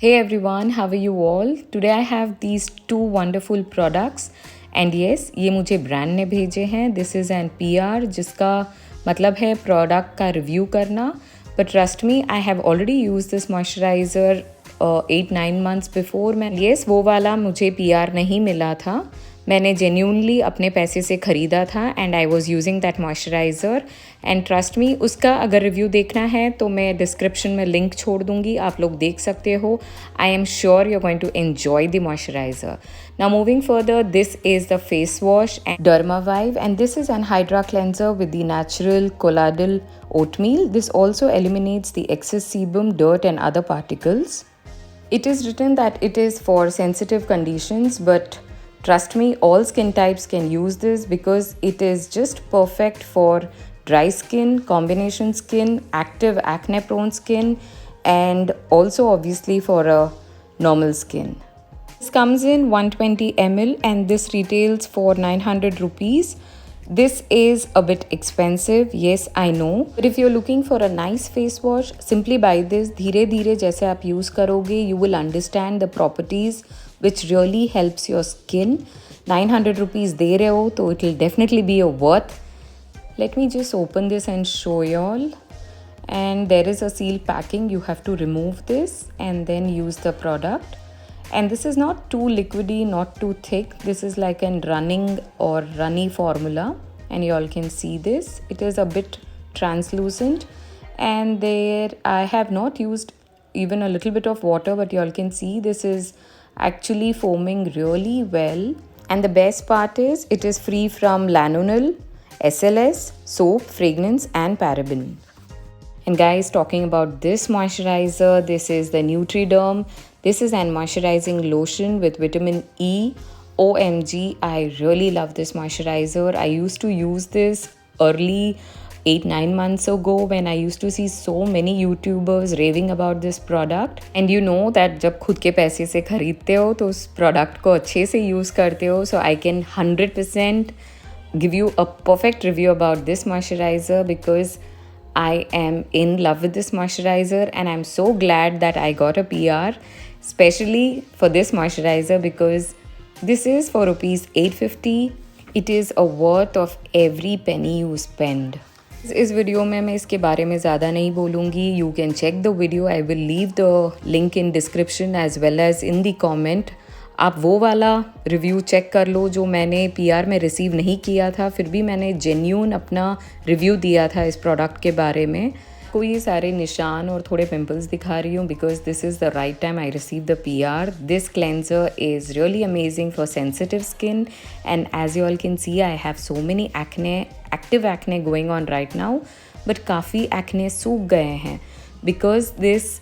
Hey everyone, how are you all? Today I have these two wonderful products and yes, ये मुझे brand ने भेजे हैं. This is an PR जिसका मतलब है प्रोडक्ट का रिव्यू करना. But trust me, I have already used this moisturizer 8-9 months before. मैं yes, वो वाला मुझे PR नहीं मिला था. मैंने जेन्यूनली अपने पैसे से ख़रीदा था and I was using that moisturiser and trust me उसका अगर रिव्यू देखना है तो मैं डिस्क्रिप्शन में लिंक छोड़ दूँगी, आप लोग देख सकते हो. I am sure you are going to enjoy the moisturiser. Now moving further, this is the face wash and Dermavive and this is an Hydra cleanser with the natural colloidal oatmeal. This also eliminates the excess sebum, dirt and other particles. It is written that it is for sensitive conditions, but trust me, all skin types can use this because it is just perfect for dry skin, combination skin, active acne prone skin, and also obviously for a normal skin. This comes in 120 ml and this retails for 900 rupees. This is a bit expensive, yes I know, but if you're looking for a nice face wash, simply buy this. धीरे धीरे जैसे आप use करोगे, you will understand the properties which really helps your skin. 900 rupees दे रहे हो तो it will definitely be a worth. Let me just open this and show y'all. And there is a seal packing. You have to remove this and then use the product. And this is not too liquidy, not too thick. This is like a running or runny formula and you all can see this. It is a bit translucent and there I have not used even a little bit of water, but you all can see this is actually foaming really well. And the best part is it is free from lanolin, SLS, soap, fragrance and paraben. And guys, talking about this moisturizer, this is the Nutriderm. This is an moisturizing lotion with vitamin E. OMG, I really love this moisturizer. I used to use this early 8-9 months ago when I used to see so many YouTubers raving about this product. And you know that जब खुद के पैसे से खरीदते हो तो उस product को अच्छे से use करते हो. So I can 100% give you a perfect review about this moisturizer because I am in love with this moisturizer and I'm so glad that I got a PR especially for this moisturizer because this is for rupees 850. It is a worth of every penny you spend. इस video में मैं इसके बारे में ज़्यादा नहीं बोलूँगी. You can check the video. I will leave the link in description as well as in the comment. आप वो वाला रिव्यू चेक कर लो जो मैंने PR में रिसीव नहीं किया था, फिर भी मैंने जेन्यून अपना रिव्यू दिया था इस प्रोडक्ट के बारे में. को ये सारे निशान और थोड़े पिंपल्स दिखा रही हूँ because this is the right time I receive the PR. This cleanser is really amazing for sensitive skin and as you all can see I have so many active acne going on right now, but काफ़ी acne सूख गए हैं because this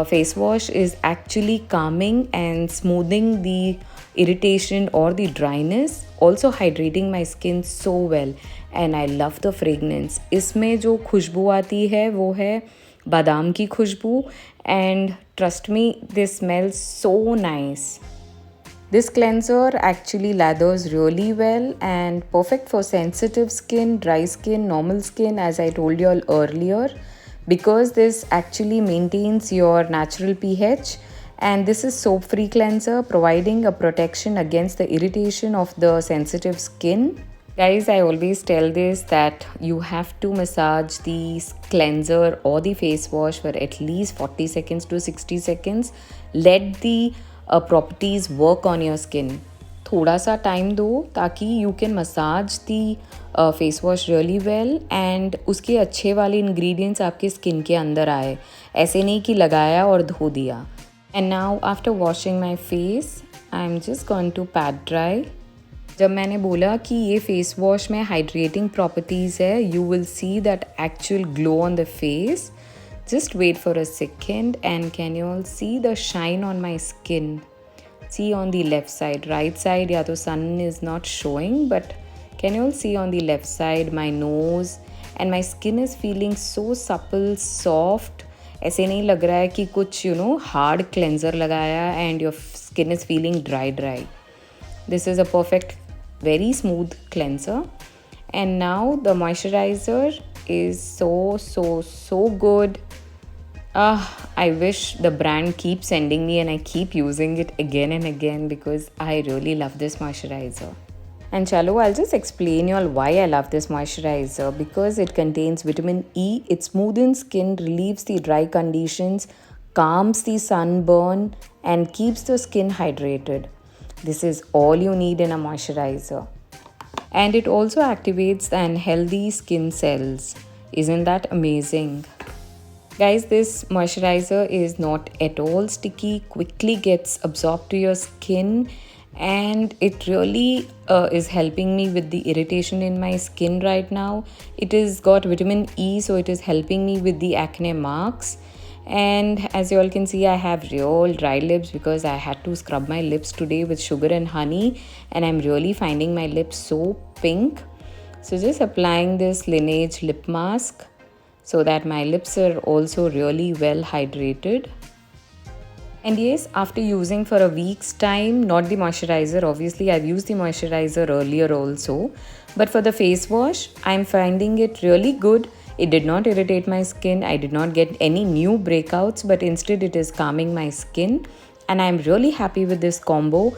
face wash is actually calming and smoothing the irritation or the dryness, also hydrating my skin so well and I love the fragrance. इसमें जो खुशबू आती है वो है बादाम की खुशबू and trust me, this smells so nice. This cleanser actually lathers really well and perfect for sensitive skin, dry skin, normal skin as I told you all earlier. Because this actually maintains your natural pH and this is soap free cleanser providing a protection against the irritation of the sensitive skin. Guys, I always tell this that you have to massage the cleanser or the face wash for at least 40 seconds to 60 seconds. Let the properties work on your skin. थोड़ा सा time दो ताकि you can massage the face wash really well and उसके अच्छे वाले ingredients आपके skin के अंदर आए, ऐसे नहीं कि लगाया और धो दिया. And now after washing my face I am just going to pat dry. जब मैंने बोला कि ये फेस वॉश में हाइड्रेटिंग प्रॉपर्टीज़ है, you will see that actual glow on the face. Just wait for a second and can you all see the shine on my skin. See on the left side, right side या तो sun is not showing, but can you all see on the left side my nose and my skin is feeling so supple, soft. ऐसे नहीं लग रहा है कि कुछ hard cleanser लगाया and your skin is feeling dry. This is a perfect, very smooth cleanser. And now the moisturizer is so good. I wish the brand keeps sending me and I keep using it again and again because I really love this moisturizer. And chalo, I'll just explain you all why I love this moisturizer. Because it contains vitamin E, it smoothens skin, relieves the dry conditions, calms the sunburn, and keeps the skin hydrated. This is all you need in a moisturizer. And it also activates and healthy skin cells. Isn't that amazing? Guys, this moisturizer is not at all sticky, quickly gets absorbed to your skin, and it really is helping me with the irritation in my skin right now. It has got vitamin E, so it is helping me with the acne marks. And as you all can see, I have real dry lips because I had to scrub my lips today with sugar and honey, and I'm really finding my lips so pink. So just applying this Lineage lip mask so that my lips are also really well hydrated. And yes, after using for a week's time, not the moisturizer, obviously I've used the moisturizer earlier also, but for the face wash, I'm finding it really good. It did not irritate my skin, I did not get any new breakouts, but instead it is calming my skin, and I'm really happy with this combo.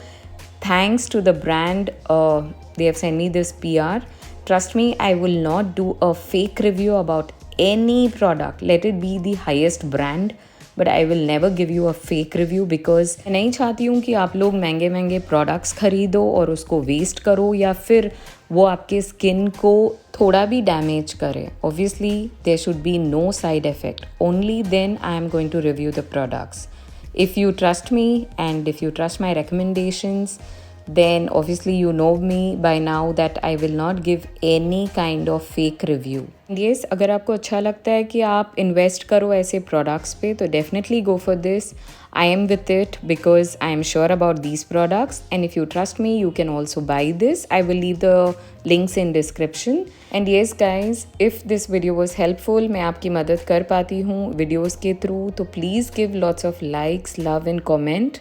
Thanks to the brand, they have sent me this PR. Trust me, I will not do a fake review about any product. Let it be the highest brand, but I will never give you a fake review because मैं नहीं चाहती हूँ कि आप लोग महंगे महंगे products खरीदो और उसको वेस्ट करो या फिर वो आपके स्किन को थोड़ा भी डैमेज करे. Obviously, there should be no side effect. Only then I am going to review the products. If you trust me and if you trust my recommendations, then obviously you know me by now that I will not give any kind of fake review. Yes, अगर आपको अच्छा लगता है कि आप invest करो ऐसे products पे तो definitely go for this. I am with it because I am sure about these products, and if you trust me, you can also buy this. I will leave the links in description. And yes guys, if this video was helpful, मैं आपकी मदद कर पाती हूँ videos के through, तो please give lots of likes, love and comment.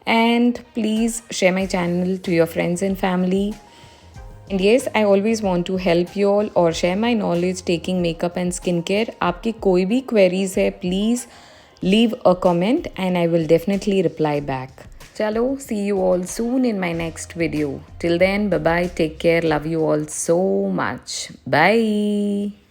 And please share my channel to your friends and family. And yes, I always want to help you all or share my knowledge taking makeup and skincare. आपकी कोई भी queries है, please leave a comment and I will definitely reply back. Chalo, see you all soon in my next video. Till then, bye bye, take care, love you all so much. Bye.